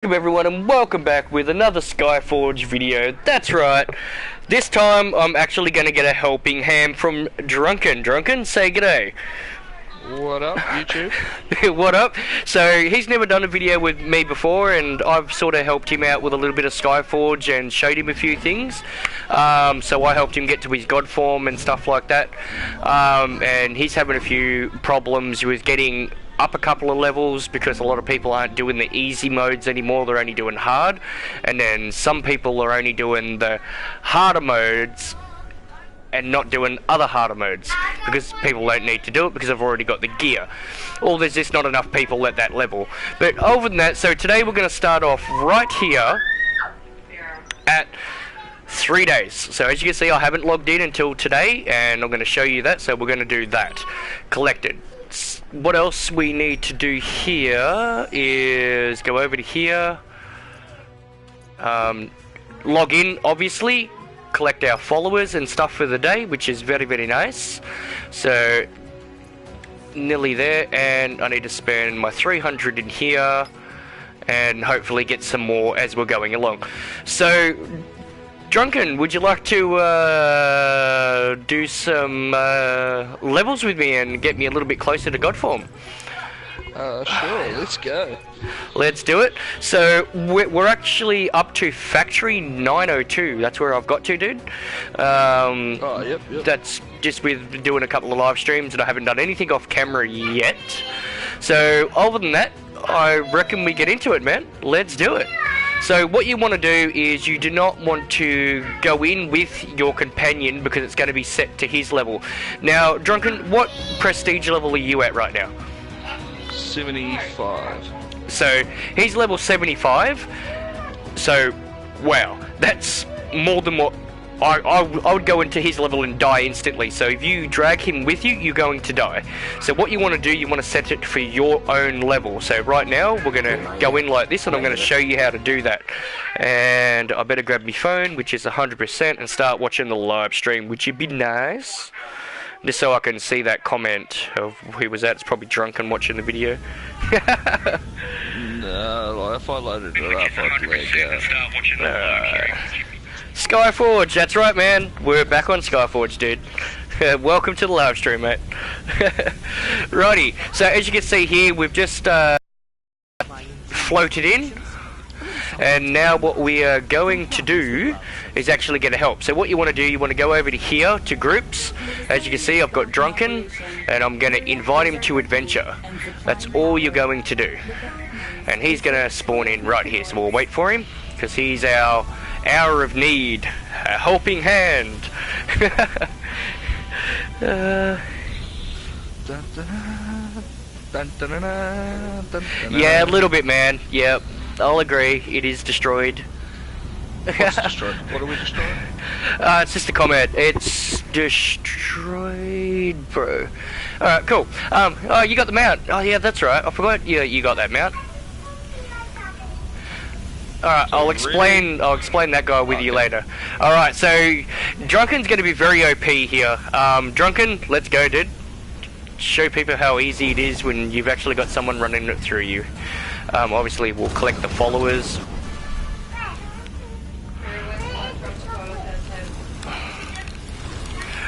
Welcome everyone and welcome back with another SkyForge video. That's right, this time I'm actually going to get a helping hand from Drunken. Drunken, say g'day. What up, YouTube? What up? So he's never done a video with me before, and I've sort of helped him out with a little bit of SkyForge and showed him a few things. So I helped him get to his god form and stuff like that. And he's having a few problems with getting up a couple of levels because a lot of people aren't doing the easy modes anymore, they're only doing hard, and then some people are only doing the harder modes and not doing other harder modes because people don't need to do it because they've already got the gear, or there's just not enough people at that level. But other than that, so today we're going to start off right here at 3 days. So as you can see, I haven't logged in until today, and I'm going to show you that. So we're going to do that. Collected. What else we need to do here is go over to here, log in obviously, collect our followers and stuff for the day, which is very, very nice. So nearly there, and I need to spend my 300 in here and hopefully get some more as we're going along. So Drunken, would you like to do some levels with me and get me a little bit closer to God form? Sure, let's go. Let's do it. So we're actually up to factory 902. That's where I've got to, dude. Oh, yep. That's just with doing a couple of live streams, and I haven't done anything off camera yet. So other than that, I reckon we get into it, man. Let's do it. So what you want to do is you do not want to go in with your companion because it's going to be set to his level. Now, Drunken, what prestige level are you at right now? 75. So he's level 75. So, wow, that's more than what I would go into his level and die instantly. So if you drag him with you, you're going to die. So what you want to do, you want to set it for your own level. So right now, we're going to go in like this, and I'm going to show you how to do that. And I better grab my phone, which is 100%, and start watching the live stream, which would be nice. Just so I can see that comment of who was that. It's probably Drunken watching the video. No, if I loaded it up, I'd lag out. SkyForge, that's right, man. We're back on SkyForge, dude. Welcome to the live stream, mate. Righty, so as you can see here, we've just floated in, and now what we are going to do is actually get a help. So what you want to do, you want to go over to here to groups. As you can see, I've got Drunken, and I'm going to invite him to adventure. That's all you're going to do, and he's going to spawn in right here. So we'll wait for him because he's our hour of need, a helping hand. Yeah, a little bit, man. Yep, I'll agree. It is destroyed. What's destroyed? What are we destroying? It's just a comment. It's destroyed, bro. Alright, cool. Oh, you got the mount. Oh, yeah, that's right. I forgot you got that mount. Alright, I'll explain that guy with you later. Alright, so Drunken's gonna be very OP here. Drunken, let's go, dude. Show people how easy it is when you've actually got someone running it through you. Obviously we'll collect the followers.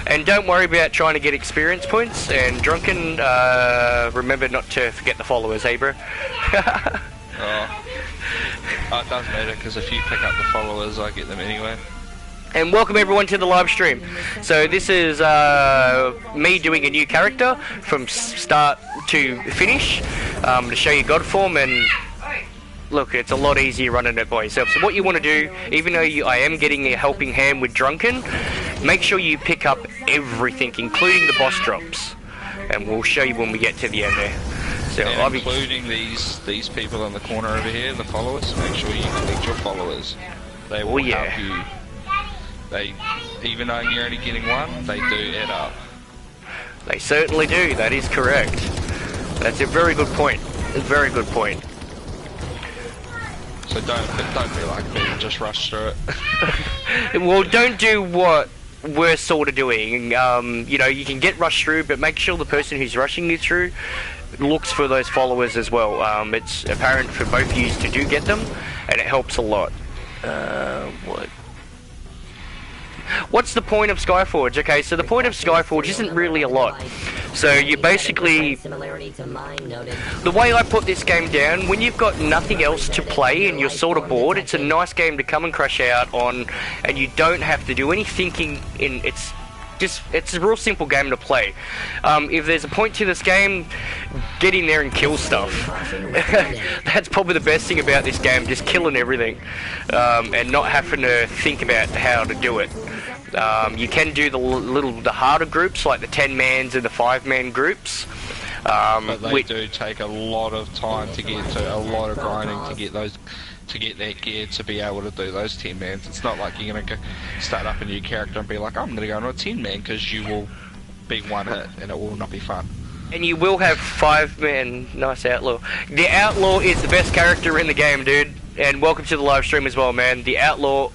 And don't worry about trying to get experience points, and Drunken, remember not to forget the followers, hey bro? Oh, it does matter, because if you pick up the followers, I get them anyway. And welcome everyone to the live stream. So this is me doing a new character from start to finish, to show you God form, and look, it's a lot easier running it by yourself. So what you want to do, even though I am getting a helping hand with Drunken, make sure you pick up everything, including the boss drops. And we'll show you when we get to the end there. So and including these people in the corner over here, the followers, make sure you collect your followers. They will help you. They, even though you're only getting one, they do add up. They certainly do, that is correct. That's a very good point. A very good point. So don't be like me and just rush through it. Well, don't do what we're sort of doing. You know, you can get rushed through, but make sure the person who's rushing you through looks for those followers as well. It's apparent for both yous to do get them, and it helps a lot. What's the point of SkyForge? Okay, so the point of SkyForge isn't really a lot. So you basically, the way I put this game down, when you've got nothing else to play and you're sort of bored, it's a nice game to come and crash out on, and you don't have to do any thinking. It's a real simple game to play. If there's a point to this game, get in there and kill stuff. That's probably the best thing about this game, just killing everything, and not having to think about how to do it. You can do the harder groups, like the 10-mans and the 5-man groups. But they do take a lot of time to get to, a lot of grinding to get those, to get that gear to be able to do those 10-mans. It's not like you're gonna start up a new character and be like, I'm gonna go into a 10-man, because you will be one hit and it will not be fun. And you will have 5-man. Nice Outlaw. The Outlaw is the best character in the game, dude. And welcome to the live stream as well, man. The Outlaw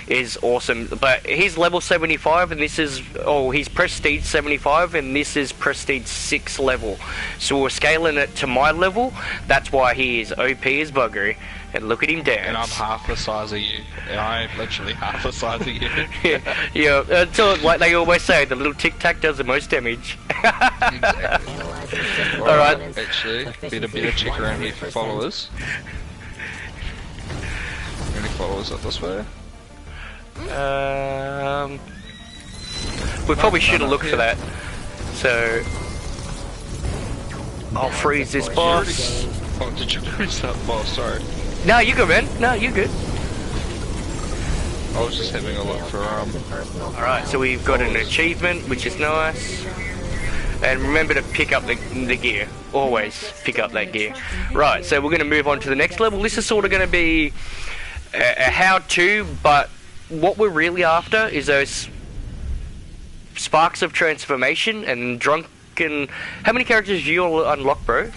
is awesome, but he's level 75, and this is, he's prestige 75, and this is prestige 6 level. So we're scaling it to my level. That's why he is OP as buggery. And look at him dance. And I'm half the size of you. And I'm literally half the size of you. yeah. So like they always say, the little tic tac does the most damage. Exactly. Alright. Actually, better check around here for followers. Any followers up this way? We probably should have looked for that. So I'll freeze this boss. Oh, did you freeze that boss? Sorry. No, you good, man. No, you good. I was just having a look for Alright, so we've got an achievement, which is nice. And remember to pick up the gear. Always pick up that gear. Right, so we're going to move on to the next level. This is sort of going to be a how-to, but what we're really after is those sparks of transformation and drunken... How many characters do you unlock, bro?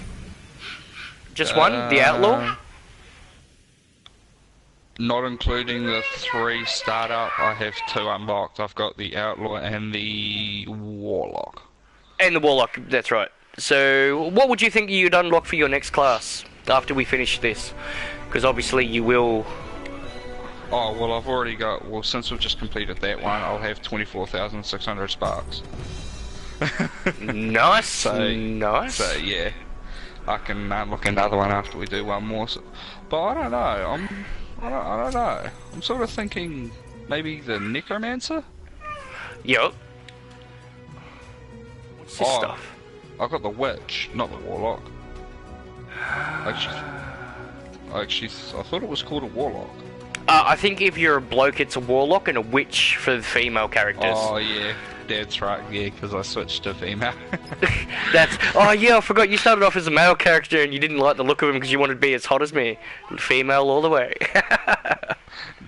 Just one? The Outlaw? Not including the 3 startup, I have 2 unlocked. I've got the Outlaw and the Warlock. And the Warlock, that's right. So, what would you think you'd unlock for your next class after we finish this? Because obviously you will... Oh, well, I've already got... Well, since we've just completed that one, I'll have 24,600 sparks. Nice, nice. So, yeah. I can unlock another one after we do one more. So, but I don't know. I don't know. I'm sort of thinking maybe the Necromancer? Yup. What's this stuff? I got the Witch, not the Warlock. Actually, I thought it was called a Warlock. I think if you're a bloke, it's a Warlock, and a Witch for the female characters. Oh, yeah. That's right, yeah, because I switched to female. Oh yeah, I forgot, you started off as a male character and you didn't like the look of him because you wanted to be as hot as me. Female all the way.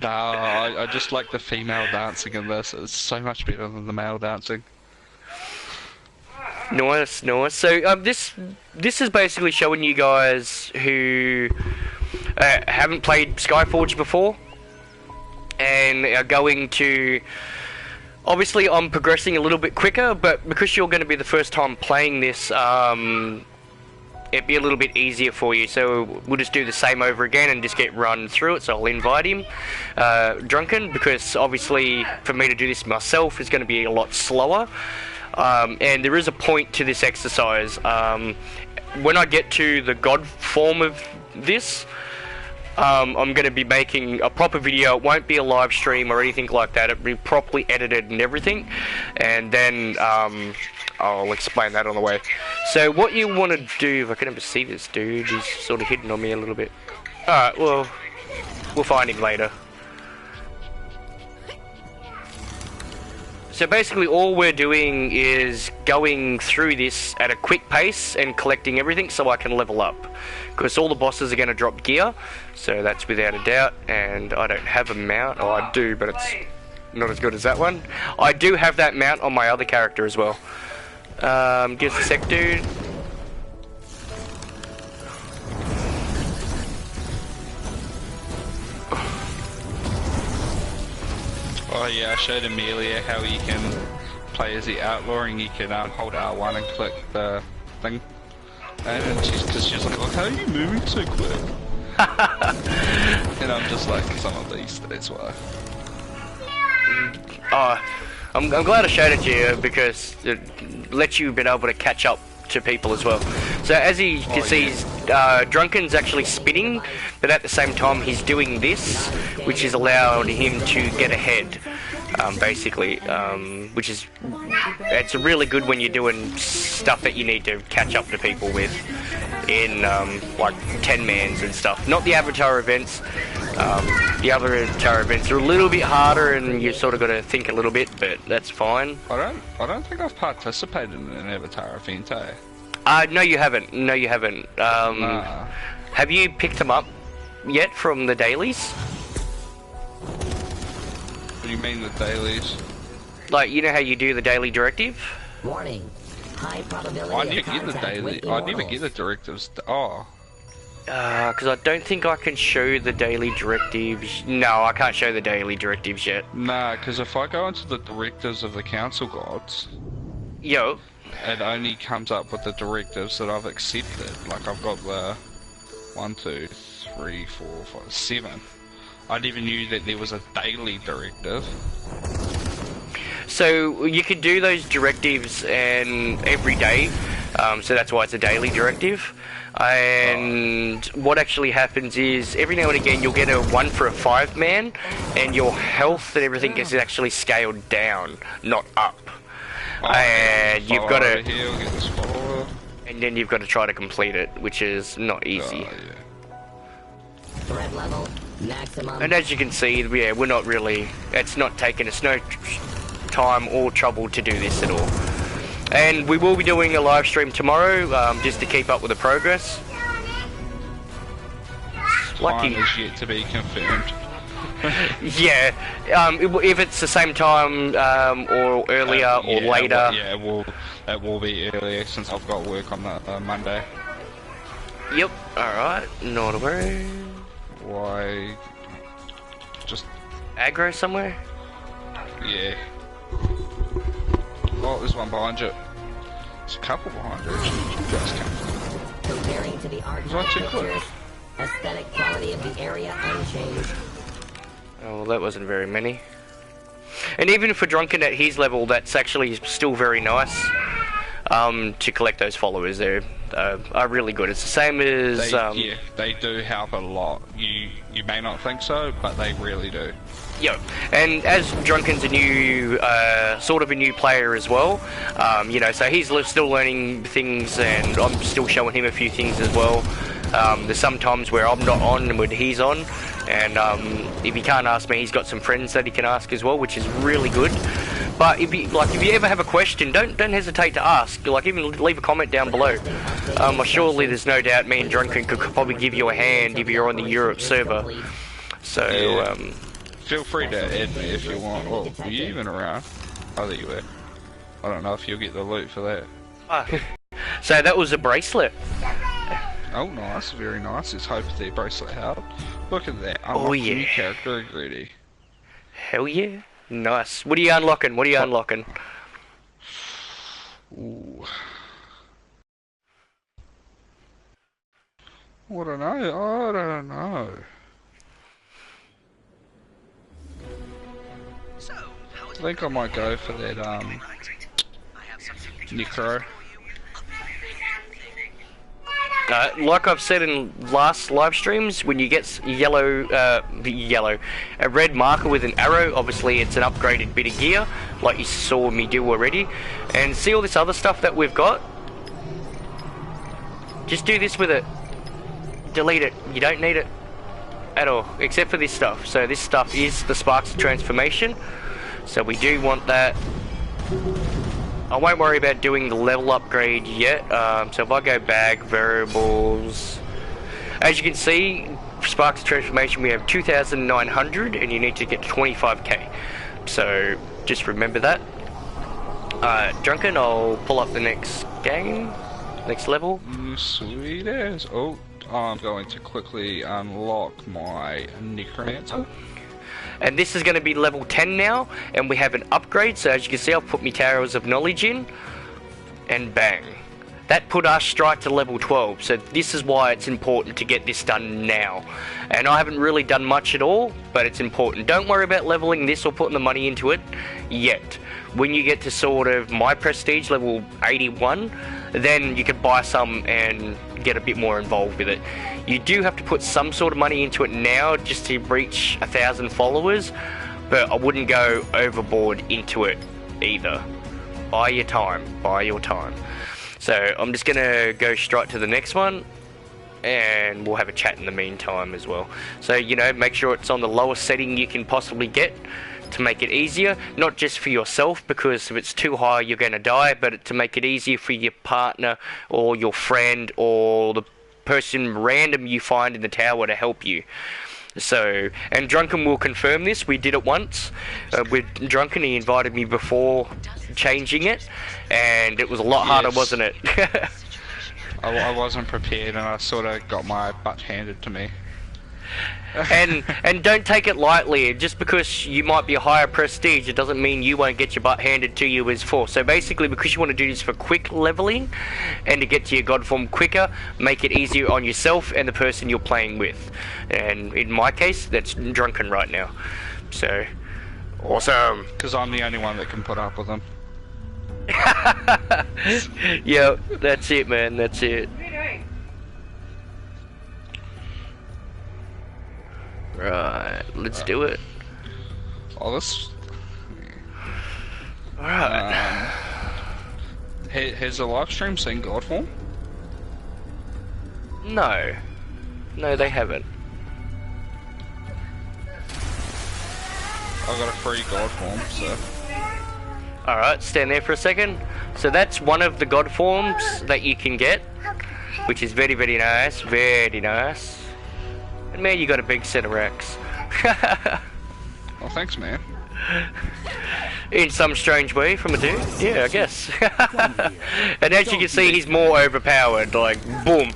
No, I just like the female dancing in this. It's so much better than the male dancing. Nice, nice. So this is basically showing you guys who haven't played SkyForge before and are going to... Obviously, I'm progressing a little bit quicker, but because you're going to be the first time playing this, it'd be a little bit easier for you. So we'll just do the same over again and just get run through it. So I'll invite him, Drunken, because obviously for me to do this myself is going to be a lot slower. And there is a point to this exercise. When I get to the god form of this, I'm going to be making a proper video. It won't be a live stream or anything like that. It'll be properly edited and everything. And then I'll explain that on the way. So what you want to do, if I can ever see this dude, he's sort of hidden on me a little bit. Alright, well, we'll find him later. So basically all we're doing is going through this at a quick pace and collecting everything so I can level up. Because all the bosses are going to drop gear, so that's without a doubt. And I don't have a mount. Oh, I do, but it's not as good as that one. I do have that mount on my other character as well. Give us a sec, dude. Oh yeah, I showed him earlier how you can play as the Outlaw and you can hold R1 and click the thing And she's like, how are you moving so quick? And I'm just like, some of these, that's why. Oh, I'm glad I showed it to you because it lets you be able to catch up to people as well. So as you can see, Drunken's actually spinning, but at the same time he's doing this, which is allowing him to get ahead, basically, which is, it's really good when you're doing stuff that you need to catch up to people with in like 10-mans and stuff. Not the Avatar events. The other Avatar events are a little bit harder and you sort of got to think a little bit, but that's fine. I don't think I've participated in an Avatar event, eh? No you haven't. No you haven't. Nah. Have you picked them up yet from the dailies? What do you mean the dailies? Like, you know how you do the daily directive? Warning. High probability I of never get the contact daily. with I never immortals. get the directives. Oh. Because I don't think I can show the daily directives. No, I can't show the daily directives yet. Nah, because if I go into the directives of the council gods, Yo. it only comes up with the directives that I've accepted. Like I've got the 1, 2, 3, 4, 5, 7. I never knew that there was a daily directive. So you could do those directives and every day, so that's why it's a daily directive. And what actually happens is every now and again you'll get a 1 for a 5-man, and your health and everything gets actually scaled down, not up. And you've got to, and then you've got to try to complete it, which is not easy. Threat level maximum. And as you can see, yeah, we're not really, it's not taking us no time or trouble to do this at all. And we will be doing a live stream tomorrow, just to keep up with the progress. Lucky. Time is yet to be confirmed. Yeah, if it's the same time, or earlier or later. It will be earlier since I've got work on the Monday. Yep, alright, not a worry. Why? Just... Aggro somewhere? Yeah. Oh, there's one behind you. There's a couple behind you. Just Comparing to the Was that too quick? pictures, aesthetic quality of the area unchanged. Oh, well, that wasn't very many. And even for Drunken at his level, that's actually still very nice. To collect those followers there are really good. It's the same as... yeah, they do help a lot. You may not think so, but they really do. Yeah, and as Drunken's a new, sort of a new player as well, you know, so he's still learning things, and I'm still showing him a few things as well. There's some times where I'm not on and when he's on, and if he can't ask me, he's got some friends that he can ask as well, which is really good. But if you ever have a question, don't hesitate to ask. Like, even leave a comment down below. Surely there's no doubt me and Drunken could probably give you a hand if you're on the Europe server. So, Yeah. Feel free to add me if you want. Oh, are you even around? Oh, there you were. I don't know if you'll get the loot for that. So that was a bracelet. Oh, nice. Very nice. Let's hope their bracelet held. Look at that. Oh, yeah. New character already. Hell yeah. Nice. What are you unlocking? What are you unlocking? Ooh. I don't know. I don't know. I think I might go for that, Necro. Like I've said in last live streams, when you get a red marker with an arrow, obviously it's an upgraded bit of gear, like you saw me do already. And see all this other stuff that we've got? Just do this with it. Delete it. You don't need it at all, except for this stuff. So this stuff is the Sparks of Transformation. So we do want that. I won't worry about doing the level upgrade yet. So if I go back, variables, as you can see, Sparks of Transformation, we have 2,900 and you need to get to 25k. So just remember that. Drunken, I'll pull up the next game, next level. Sweet as. Oh, I'm going to quickly unlock my Necromancer. And this is going to be level 10 now, and we have an upgrade. So as you can see, I've put my Towers of Knowledge in, and bang. That put us straight to level 12, so this is why it's important to get this done now. And I haven't really done much at all, but it's important. Don't worry about leveling this or putting the money into it yet. When you get to sort of my prestige, level 81, then you can buy some and get a bit more involved with it. You do have to put some sort of money into it now just to reach 1,000 followers, but I wouldn't go overboard into it either. Buy your time, buy your time. So I'm just gonna go straight to the next one, and we'll have a chat in the meantime as well. So, you know, make sure it's on the lowest setting you can possibly get to make it easier, not just for yourself, because if it's too high you're gonna die, but to make it easier for your partner or your friend or the person random you find in the tower to help you. So, and Drunken will confirm this, we did it once with Drunken. He invited me before changing it, and it was a lot harder, wasn't it? I wasn't prepared, and I sort of got my butt handed to me. and don't take it lightly. Just because you might be a higher prestige, it doesn't mean you won't get your butt handed to you as for. So basically, because you want to do this for quick leveling and to get to your god form quicker, make it easier on yourself and the person you're playing with. And in my case, that's Drunken right now. So awesome, because I'm the only one that can put up with them. Yeah, that's it, man, that's it. Right, let's do it. Oh, this... Alright. Has the live stream seen God form? No. No, they haven't. I got a free God form, so... Alright, stand there for a second. So that's one of the god forms that you can get, which is very, very nice, very nice. And man, you got a big set of racks. Well, thanks, man. In some strange way from a dude, yeah, I guess. And as you can see, he's more overpowered, like, boom,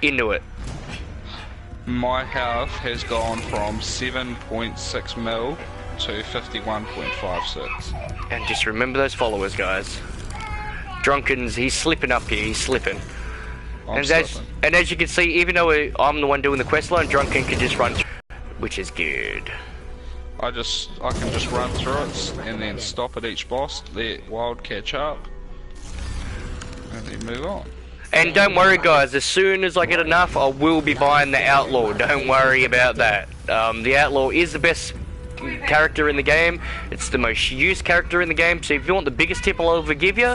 into it. My health has gone from 7.6 mil to 51.56. And just remember those followers, guys. Drunken's, he's slipping up here, he's slipping. And as you can see, even though I'm the one doing the quest line, Drunken can just run, which is good. I can just run through it and then stop at each boss, let Wild catch up, and then move on. And don't worry, guys, as soon as I get enough, I will be buying the Outlaw. Don't worry about that. The Outlaw is the best character in the game. It's the most used character in the game, so if you want the biggest tip I'll ever give you,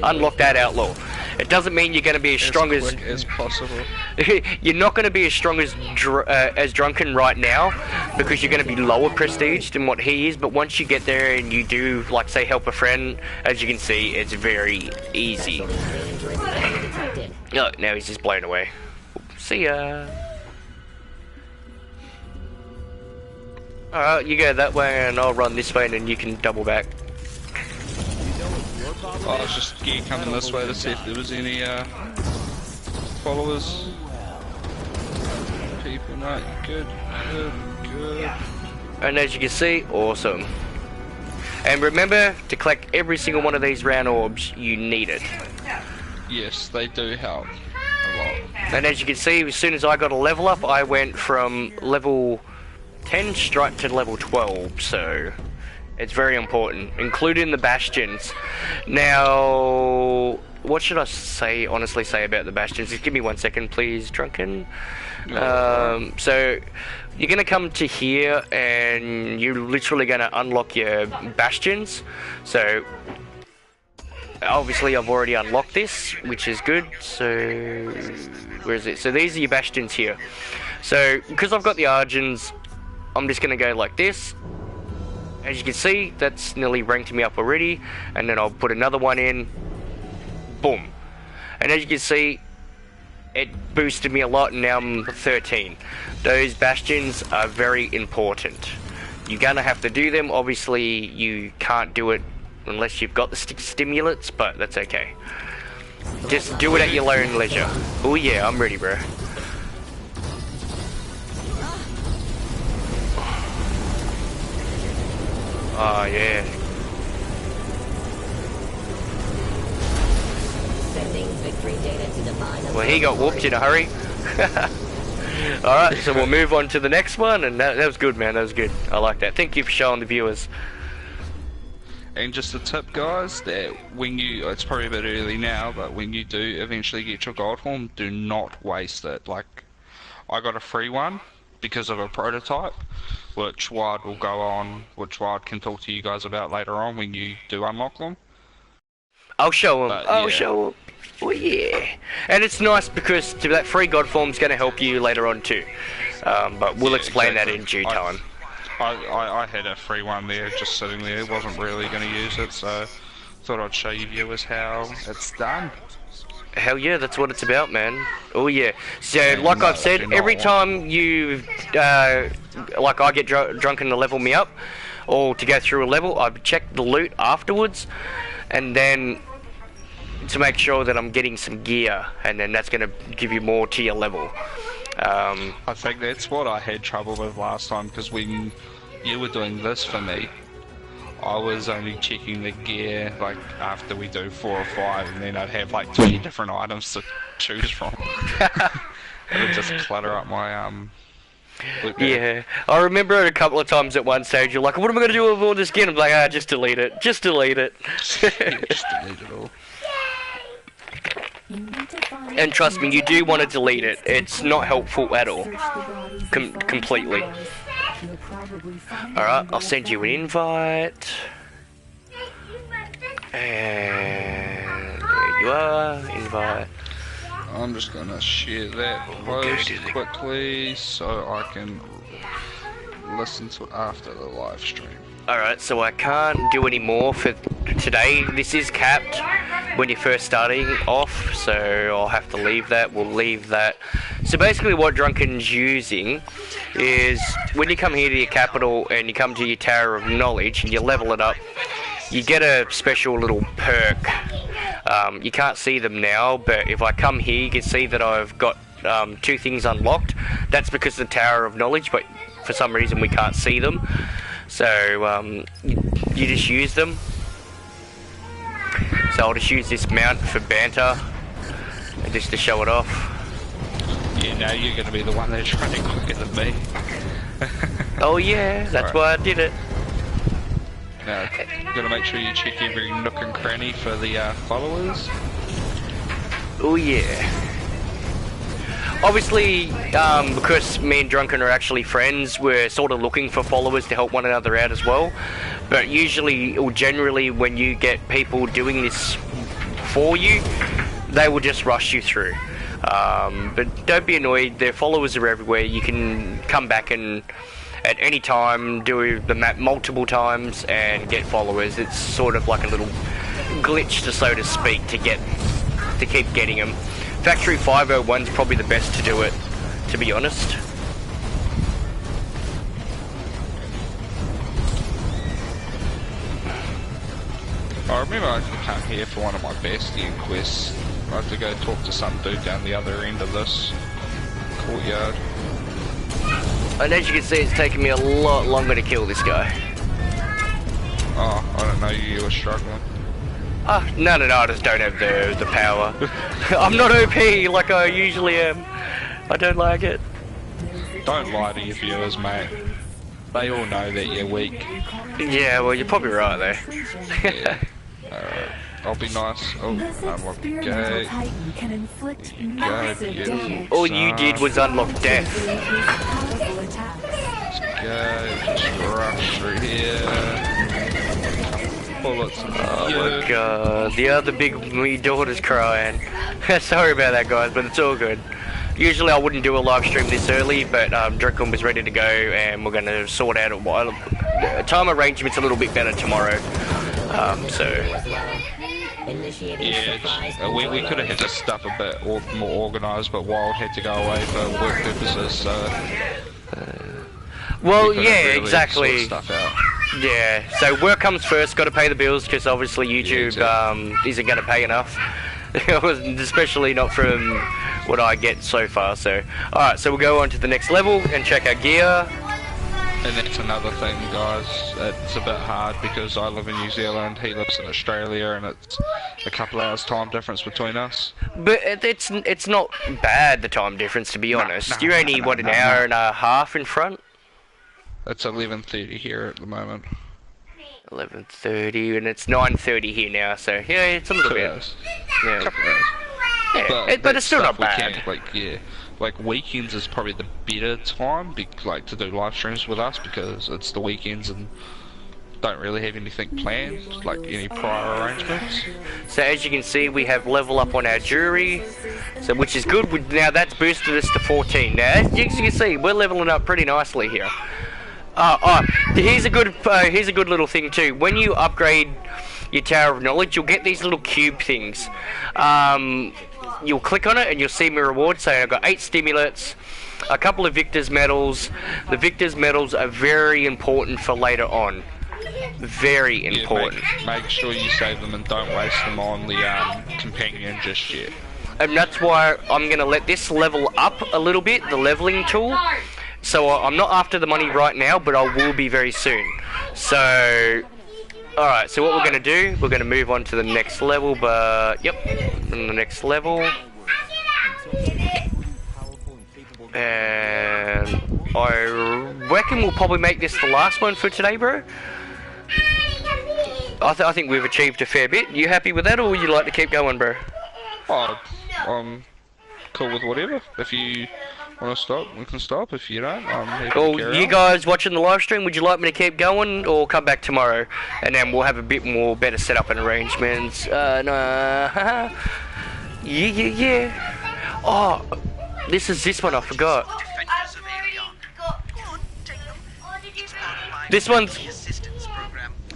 unlock that Outlaw. It doesn't mean you're going to be as strong as quick as possible. You're not going to be as strong as Drunken right now, because you're going to be lower prestige than what he is, but once you get there and you do, like, say, help a friend, as you can see, it's very easy. Oh, now he's just blown away. See ya. Alright, you go that way and I'll run this way and then you can double back. I was just coming this way to see if there was any followers. People, no, good. And as you can see, awesome. And remember to collect every single one of these round orbs, you need it. Yes, they do help a lot. And as you can see, as soon as I got a level up, I went from level 10 straight to level 12, so it's very important, including the bastions. Now, what should I honestly say about the bastions? Just give me 1 second, please, Drunken. So, you're going to come to here, and you're literally going to unlock your bastions. So, obviously I've already unlocked this, which is good. So, where is it? So these are your bastions here. So, because I've got the Argents, I'm just going to go like this. As you can see, that's nearly ranked me up already. And then I'll put another one in. Boom. And as you can see, it boosted me a lot, and now I'm 13. Those bastions are very important. You're going to have to do them. Obviously, you can't do it unless you've got the stimulants, but that's okay. Just do it at your own leisure. Oh yeah, I'm ready, bro. Oh yeah. Sending victory data. Well, he got whooped in a hurry. Alright, so we'll move on to the next one, and that was good, man, that was good. I like that. Thank you for showing the viewers. And just a tip, guys, that when you, it's probably a bit early now, but when you do eventually get your gold form, do not waste it. Like, I got a free one because of a prototype, which Wild will go on, which Wild can talk to you guys about later on when you do unlock them. I'll show him. But, I'll yeah. show him. Oh yeah. And it's nice because that free god form is going to help you later on too. But we'll explain that in due time. I had a free one there, just sitting there, wasn't really going to use it, so thought I'd show you viewers how it's done. Hell yeah, that's what it's about, man. Oh yeah. So, like I've said, every time you, like I get drunken to level me up, or to go through a level, I check the loot afterwards, and then to make sure that I'm getting some gear, and then that's going to give you more to your level. I think that's what I had trouble with last time, because when you were doing this for me, I was only checking the gear like after we do 4 or 5, and then I'd have like 20 different items to choose from. It would just clutter up my loot bag. Yeah, I remember it a couple of times at one stage. You're like, "What am I going to do with all this gear?" I'm like, just delete it. Just delete it. Yeah, just delete it all. And trust me, you do want to delete it. It's not helpful at all. Completely. Alright, I'll send you an invite. And there you are, invite. I'm just gonna share that post quickly so I can listen to it after the live stream. Alright, so I can't do any more for today. This is capped when you're first starting off, so I'll have to leave that. We'll leave that. So basically what Drunken's using is when you come here to your capital and you come to your Tower of Knowledge and you level it up, you get a special little perk. You can't see them now, but if I come here you can see that I've got 2 things unlocked. That's because of the Tower of Knowledge, but for some reason we can't see them. So you just use them. So I'll just use this mount for banter and just to show it off. Yeah, now you're going to be the one that's running quicker than me. Oh yeah, that's why I did it. Now, you've got to make sure you check every nook and cranny for the followers. Oh yeah. Obviously, because me and Drunken are actually friends, we're sort of looking for followers to help one another out as well. But usually, or generally, when you get people doing this for you, they will just rush you through. But don't be annoyed, their followers are everywhere. You can come back and at any time do the map multiple times and get followers. It's sort of like a little glitch, so to speak, to keep getting them. Factory 501's probably the best to do it, to be honest. I remember I could come here for one of my Bastion quests. I had to go talk to some dude down the other end of this courtyard. And as you can see, it's taken me a lot longer to kill this guy. Oh, I don't know, you were struggling. No, I just don't have the power. I'm not OP like I usually am. I don't like it. Don't lie to your viewers, mate. They all know that you're weak. Yeah, well, you're probably right there. Yeah. Alright, I'll be nice. Oh, unlock the gate. Go, All you did was unlock death. Let's go, just rush through here. Bullets. Oh my god, the other big me daughter's crying. Sorry about that, guys, but it's all good. Usually I wouldn't do a live stream this early, but Drunken was ready to go and we're going to sort out a while. Time arrangement's a little bit better tomorrow. Yeah, we could have had this stuff a bit more organised, but Wild had to go away for work purposes, so... Well, we yeah, really exactly. Sort stuff out. Yeah, so work comes first, got to pay the bills, because obviously YouTube isn't going to pay enough. Especially not from what I get so far, so... Alright, so we'll go on to the next level and check our gear. And that's another thing, guys. It's a bit hard because I live in New Zealand, he lives in Australia, and it's a couple hours time difference between us. But it's not bad, the time difference, to be honest. You're only, what, an hour and a half in front? It's 11:30 here at the moment. 11:30, and it's 9:30 here now, so yeah, it's a little bit. Yeah. Couple hours. Yeah, but it's still not bad. Like weekends is probably the better time, to do live streams with us because it's the weekends and don't really have anything planned, like any prior arrangements. So as you can see, we have level up on our jury, so which is good. Now that's boosted us to 14. Now as you can see, we're leveling up pretty nicely here. Here's a good little thing too. When you upgrade your Tower of Knowledge, you'll get these little cube things. You'll click on it and you'll see my rewards. So I've got 8 stimulants, a couple of Victor's medals. The Victor's medals are very important for later on. Very important. Make sure you save them and don't waste them on the companion just yet. And that's why I'm going to let this level up a little bit, the leveling tool. So I'm not after the money right now, but I will be very soon. So, alright, so what we're going to do, we're going to move on to the next level, but, yep, on the next level. And I reckon we'll probably make this the last one for today, bro. I think we've achieved a fair bit. You happy with that, or would you like to keep going, bro? Oh, I'm cool with whatever. If you want to stop, we can stop. If you don't, I'm happy to carry on. Guys watching the live stream, would you like me to keep going or come back tomorrow? And then we'll have a bit more better setup and arrangements. No. Yeah. Oh, this one I forgot. This one's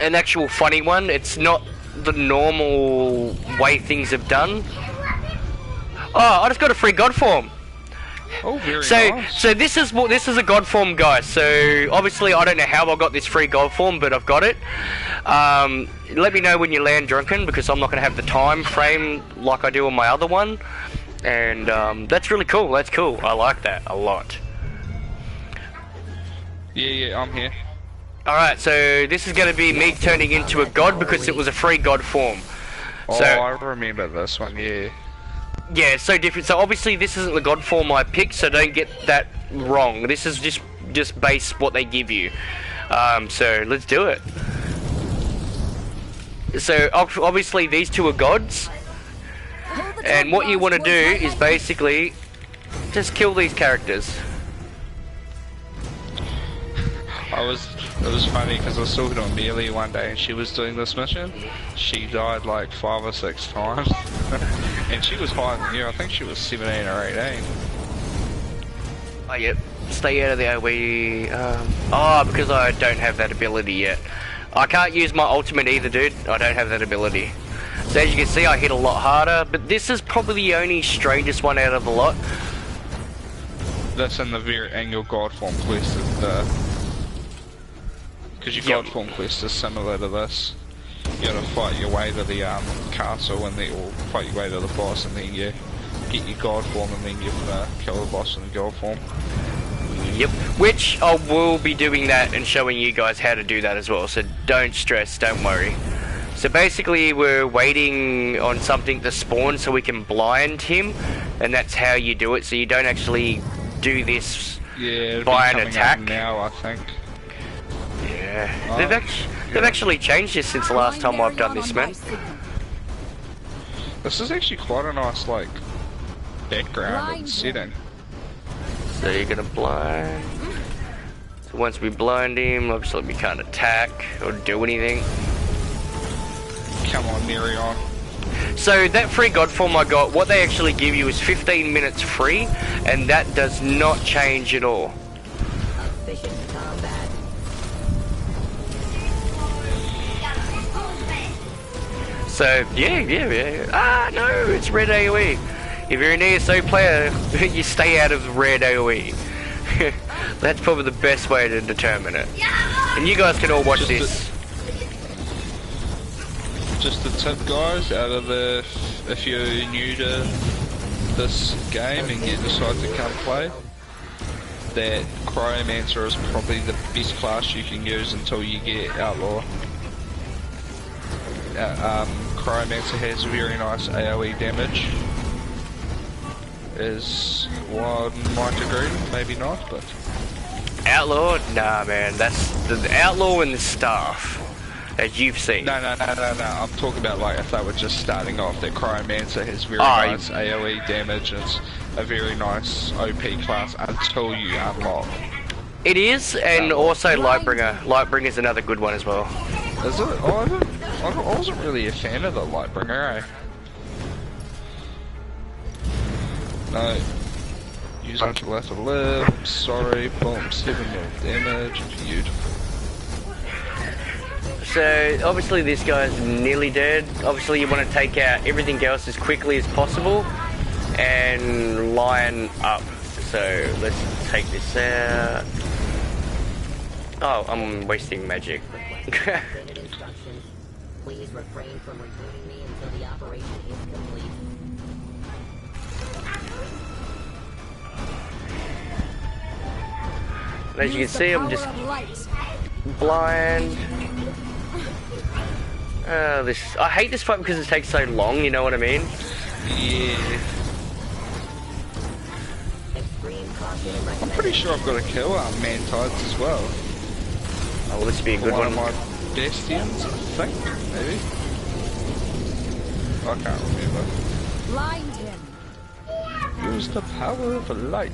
an actual funny one. It's not the normal way things have done. Oh, I just got a free god form. Oh, very nice. So this is a god form, guys. So obviously I don't know how I got this free god form, but I've got it. Let me know when you land drunken, because I'm not going to have the time frame like I do on my other one. And that's really cool. That's cool. I like that a lot. Yeah, I'm here. Alright, so this is going to be me turning into a god because it was a free god form. Oh, I remember this one, yeah. Yeah, it's so different. So obviously this isn't the god form I picked, so don't get that wrong. This is just base what they give you. So let's do it. So obviously these two are gods. And what you want to do is basically just kill these characters. It was funny because I saw it on Melee one day and she was doing this mission. She died like 5 or 6 times. And she was higher than you. I think she was 17 or 18. Oh, yep. Stay out of the AoE. Because I don't have that ability yet. I can't use my ultimate either, dude. I don't have that ability. So as you can see, I hit a lot harder. But this is probably the only strangest one out of the lot. That's in the your god form quest is the... Because your god form quest is similar to this. You gotta fight your way to the castle and then or fight your way to the boss, and then you get your god form, and then you kill the boss in the god form. Yep, which I will be doing that and showing you guys how to do that as well, so don't stress, don't worry. So basically we're waiting on something to spawn so we can blind him, and that's how you do it, so you don't actually do this by an attack. Now, I think. Yeah, they've actually changed this since the last time I've done this, man. This is actually quite a nice, like, background and setting. So you're gonna blind. So once we blind him, obviously we can't attack or do anything. Come on, Mirion. So that free god form I got, what they actually give you is 15 minutes free, and that does not change at all. So, yeah. Ah, no, it's red AoE. If you're an ESO player, you stay out of red AoE. That's probably the best way to determine it. And you guys can all watch this. Just a tip, guys, if you're new to this game and you decide to come play, that Cryomancer is probably the best class you can use until you get Outlaw. Cryomancer has very nice AoE damage. Is one might agree, maybe not, but... Outlaw? Nah, man, that's the Outlaw and the Staff, as you've seen. No, I'm talking about like if they were just starting off, that Cryomancer has very nice AoE damage, and it's a very nice OP class until you unlock. It is, and also Lightbringer. Lightbringer's another good one as well. Is it? Oh, I wasn't really a fan of the Lightbringer, eh? No. Use on to the left of the left. Sorry, boom, 7 mil damage. Beautiful. So, obviously this guy's nearly dead. Obviously you want to take out everything else as quickly as possible and line up. So, let's take this out. Oh, I'm wasting magic. Please refrain from rebooting me until the operation is complete. As you can see, I'm just blind. I hate this fight because it takes so long, you know what I mean? Yeah. I'm pretty sure I've got a kill Mantides as well. Oh, well, this would be a good one. Of my Bastions, I think, maybe. I can't remember. Blind him. Use the power of the light.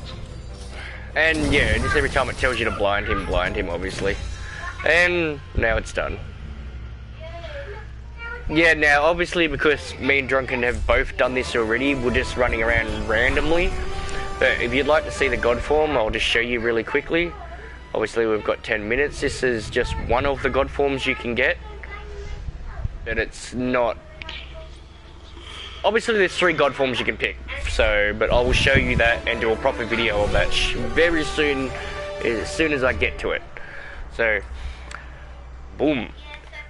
And yeah, just every time it tells you to blind him, obviously. And now it's done. Yeah, now obviously because me and Drunken have both done this already, we're just running around randomly. But if you'd like to see the God form, I'll just show you really quickly. Obviously we've got 10 minutes. This is just one of the God forms you can get. But it's not... Obviously there's 3 God forms you can pick. So, but I will show you that and do a proper video of that very soon, as soon as I get to it. So, boom.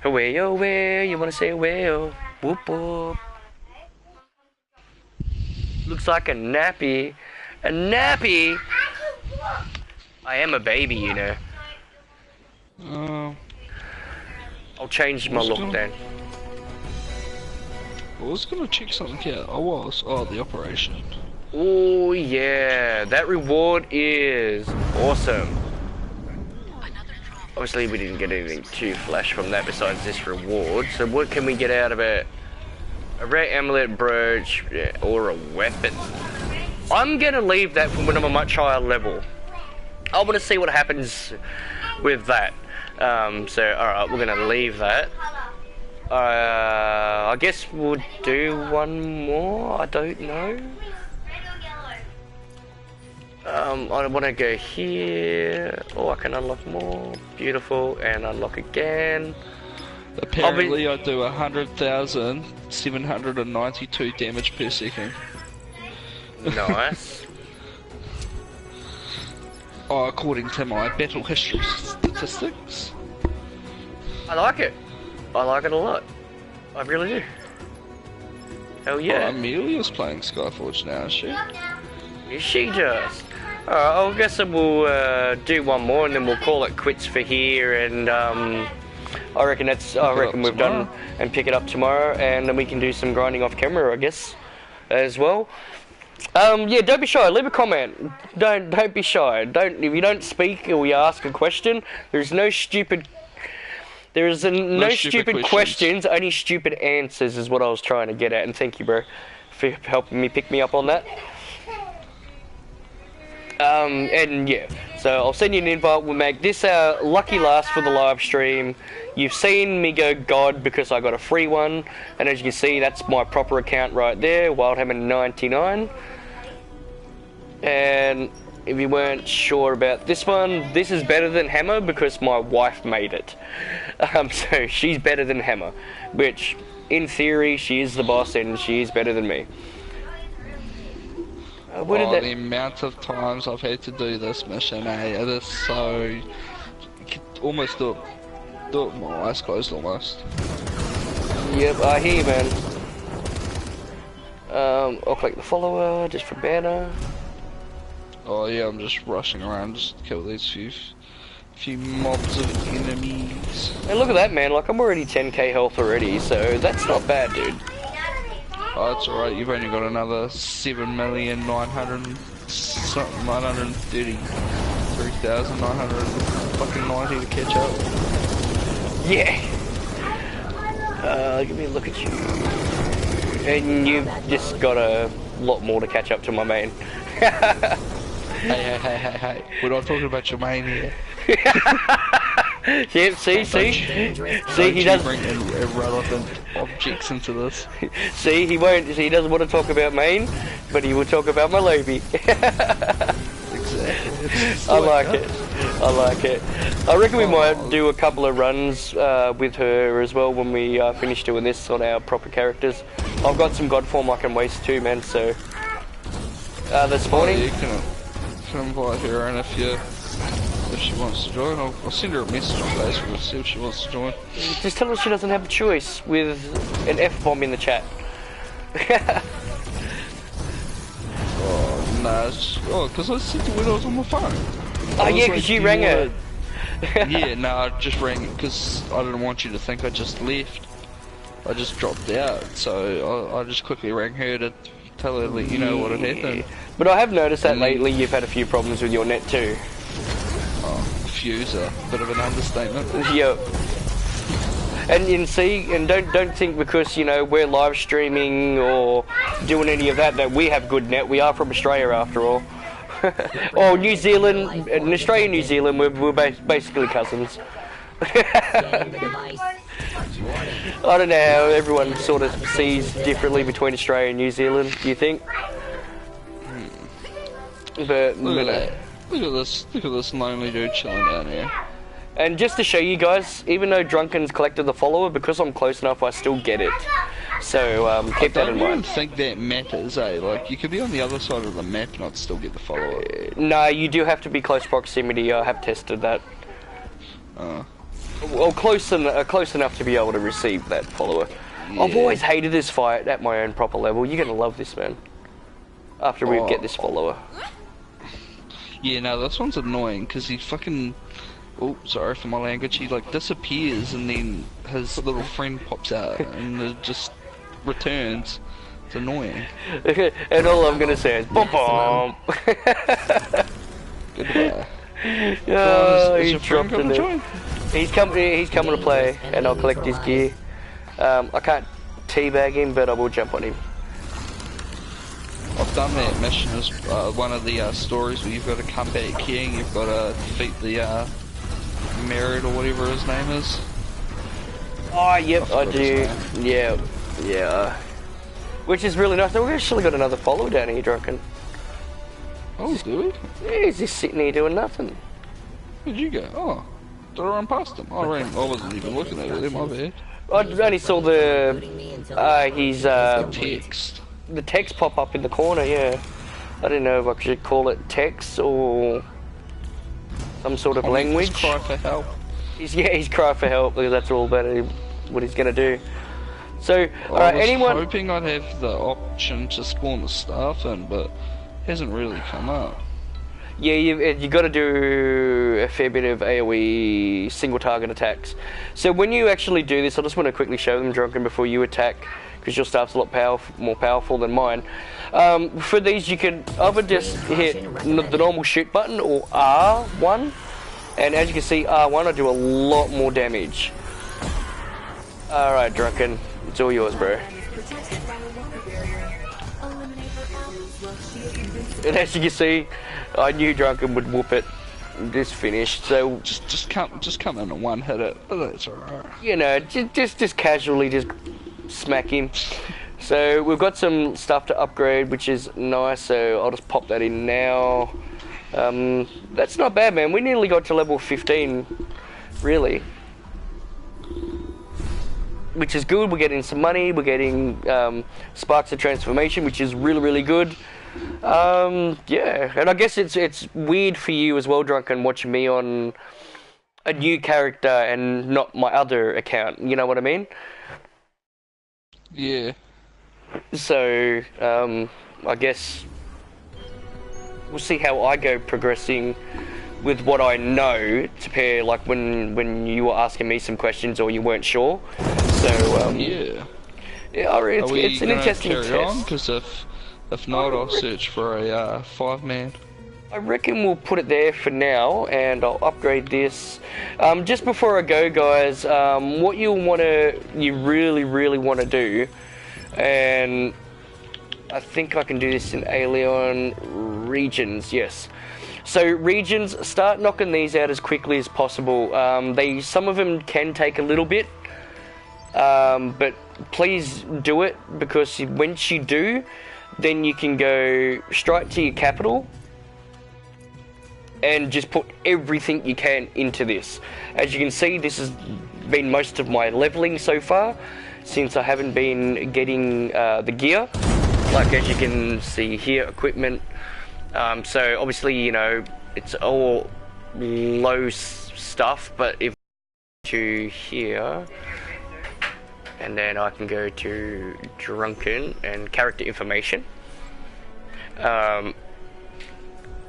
Away, away, you wanna say away, oh, whoop whoop. Looks like a nappy. A nappy? I am a baby, you know. I'll change my look then. I was gonna check something out. The operation. Oh yeah, that reward is awesome. Obviously we didn't get anything too flash from that besides this reward. So what can we get out of it? A rare amulet, brooch, or a weapon. I'm gonna leave that for when I'm a much higher level. I want to see what happens with that. So alright, we're gonna leave that. I guess we'll do one more. I don't know. I want to go here. Oh, I can unlock more. Beautiful, and unlock again. Apparently, I do 100,792 damage per second. Nice. According to my battle history statistics. I like it. I like it a lot. I really do. Hell yeah. Amelia's playing SkyForge now, is she? Yes, she does. Alright, I guess we'll do one more and then we'll call it quits for here, and I reckon we've done, and pick it up tomorrow, and then we can do some grinding off camera, I guess, as well. Yeah, don't be shy, leave a comment. Don't be shy. If you don't speak or you ask a question, there's no stupid questions, only stupid answers is what I was trying to get at, and thank you, bro, for helping me pick me up on that. And yeah, so I'll send you an invite. We'll make this our lucky last for the live stream. You've seen me go God because I got a free one, and as you can see, that's my proper account right there, Wildhammer99. And if you weren't sure about this one, this is better than Hammer because my wife made it. So she's better than Hammer, which in theory she is the boss and she is better than me. The amount of times I've had to do this mission, it is so... You can almost do it with my eyes closed almost. Yep, I hear you, man. I'll click the follower just for banner. Oh yeah, I'm just rushing around, just to kill these few mobs of enemies. And look at that, man. Like, I'm already 10k health already, so that's not bad, dude. Oh, it's alright. You've only got another 7,933,990 to catch up. Yeah. Give me a look at you. And you've just got a lot more to catch up to my main. Hey. We're not talking about your main here. Yeah, see, he does bring irrelevant objects into this. See, he won't. He doesn't want to talk about main, but he will talk about my lobby. Exactly. I like it. I reckon we might do a couple of runs with her as well when we finish doing this on our proper characters. I've got some god form I can waste too, man. So this morning. Oh, yeah, you can invite her, and if she wants to join, I'll send her a message on Facebook to see if she wants to join. Just tell her she doesn't have a choice with an F-bomb in the chat. Oh, nah, because I said to when I was on my phone. Oh yeah, because you rang her. Yeah, no, I just rang it because I didn't want you to think I just left. I just dropped out, so I just quickly rang her to tell her, let you know what had happened. But I have noticed that lately you've had a few problems with your net too. Oh, few's a bit of an understatement. Yep. And don't think because we're live streaming or doing any of that we have good net. We are from Australia after all. Oh, New Zealand, in Australia and New Zealand, we're basically cousins. I don't know how everyone sort of sees differently between Australia and New Zealand. Do you think? But Look at this lonely dude chilling down here. And just to show you guys, even though Drunken's collected the follower, because I'm close enough, I still get it. So keep that in mind. I don't think that matters, eh? Like, you could be on the other side of the map and not still get the follower. No, you do have to be close proximity. I have tested that. Well, close enough to be able to receive that follower. Yeah. I've always hated this fight at my own proper level. You're gonna love this, man. After we get this follower. Yeah, no, this one's annoying because he fucking. Oh, sorry for my language. He like disappears and then his little friend pops out and it just returns. It's annoying. And all I'm gonna say is bom bom. Goodbye. Is your friend gonna join? He's coming to play, and I'll collect his gear. I can't teabag him, but I will jump on him. I've done that mission as one of the stories where you've got to come back here and you've got to defeat the Merit or whatever his name is. Oh, yep, I do. Yeah. Which is really nice. We've actually got another follower down here, Drunken. Oh, do we? Yeah, he's just sitting here doing nothing. Where'd you go? Oh, did I run past him? I wasn't even looking at it, my bad. I only saw his text. The text pop up in the corner, yeah. I didn't know if I should call it text or some sort of language. His cry for help. He's cry for help because that's all about what he's gonna do. So, I was anyone hoping I'd have the option to spawn the staff in, but it hasn't really come up. Yeah, you got to do a fair bit of AoE single target attacks. So when you actually do this, I just want to quickly show them, Drunken, before you attack, because your staff's a lot more powerful than mine. For these, you can either just hit the normal shoot button or R1, and as you can see, R1 I do a lot more damage. Alright, Drunken, it's all yours, bro. And as you can see, I knew Drunken would whoop it. Just finished, so just come in and one hit it, but that's alright. Just casually just smack him. So we've got some stuff to upgrade, which is nice. So I'll just pop that in now. That's not bad, man. We nearly got to level 15, really, which is good. We're getting some money. We're getting sparks of transformation, which is really good. Yeah, and I guess it's weird for you as well, Drunken, watching me on a new character and not my other account. You know what I mean? Yeah. So, I guess we'll see how I go progressing with what I know to pair, like when you were asking me some questions or you weren't sure. So yeah, it's an interesting test. Because if not, I'll search for a 5-man. I reckon we'll put it there for now, and I'll upgrade this. Just before I go, guys, what you really want to do, and I think I can do this in Alien regions, yes. So regions, start knocking these out as quickly as possible. Some of them can take a little bit, but please do it, because once you do, then you can go straight to your capital and just put everything you can into this. As you can see, this has been most of my leveling so far, since I haven't been getting the gear. Like as you can see here, equipment. So obviously, you know, it's all low stuff, but if to here, and then I can go to Drunken and character information.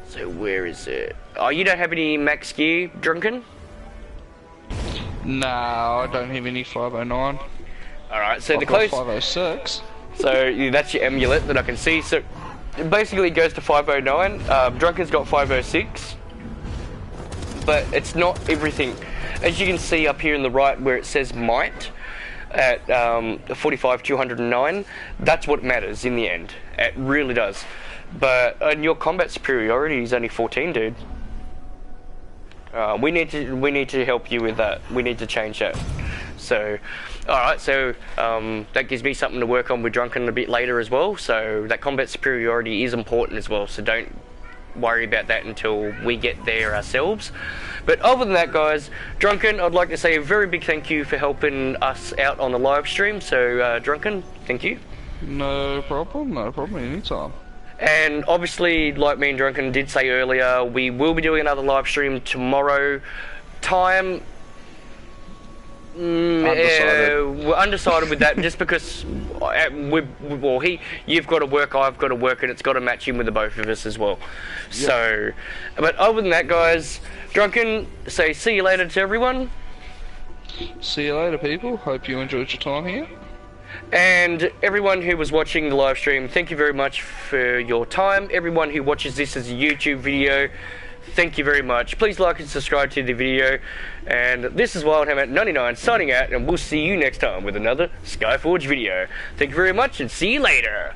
So where is it? Oh, you don't have any max gear, Drunken? No, I don't have any 509. Alright, so I've the got close... 506. So yeah, that's your amulet that I can see. So it basically goes to 509. Drunken's got 506. But it's not everything. As you can see up here in the right where it says might, at 45 209, that's what matters in the end. It really does. But your combat superiority is only 14, dude. We need to help you with that. We need to change that. So, alright, so that gives me something to work on with Drunken a bit later as well. So that combat superiority is important as well, so don't worry about that until we get there ourselves. But other than that, guys, Drunken, I'd like to say a very big thank you for helping us out on the live stream. So Drunken, thank you. No problem, anytime. And obviously, like me and Drunken did say earlier, we will be doing another live stream tomorrow. Time, we're undecided with that, just because you've got to work, I've got to work, and it's got to match in with the both of us as well. Yep. So, but other than that, guys, Drunken, say see you later to everyone. See you later, people. Hope you enjoyed your time here. And everyone who was watching the live stream, thank you very much for your time. Everyone who watches this as a YouTube video, thank you very much. Please like and subscribe to the video. And this is WildHammer99 signing out, and we'll see you next time with another SkyForge video. Thank you very much, and see you later.